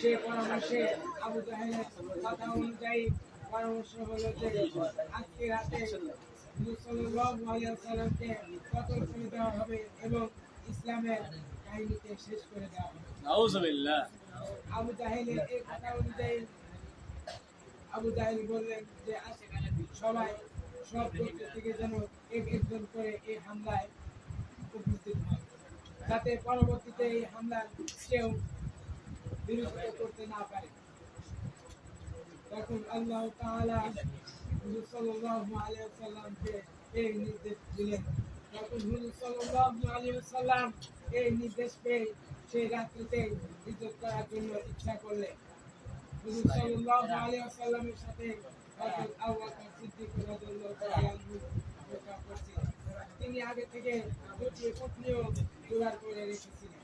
সে পরামর্শে আবু জাহেলের কথা অনুযায়ী পরামর্শ হলো যে আজকে রাতে সাল্লাল্লাহু আলাইহি ওয়াসাল্লামকে কতল করে দেওয়া হবে এবং ইসলামের কাহিনীকে শেষ করে দেওয়া হবে। নাউজুবিল্লাহ। আবু জাহেলের এই কথা অনুযায়ী আবু জাহেল বললেন যে সবাই সব গোত্র থেকে যেন একজন করে এই হামলায় উপস্থিত হয়, যাতে পরবর্তীতে এই হামলার কেউ বিরোধিতা করতে না পারে। তখন আল্লাহ তাআলা হুজুর সাল্লাল্লাহু আলাইহি ওয়াসাল্লামকে এই নির্দেশ দিলেন। তখন হুজুর সাল্লাল্লাহু আলাইহি ওয়াসাল্লাম এই নির্দেশ পেয়ে সেই রাত্রিতে হিজরত করার জন্য ইচ্ছা করলেন। হুজুর সাল্লাল্লাহু আলাইহি ওয়াসাল্লামের সাথে হযরত আবু বকর সিদ্দিক রাদিয়াল্লাহু তাআলা আনহু দেখা করছিলেন। তিনি আগে থেকে দুটি পত্নীও জোগাড় করে রেখেছিলেন।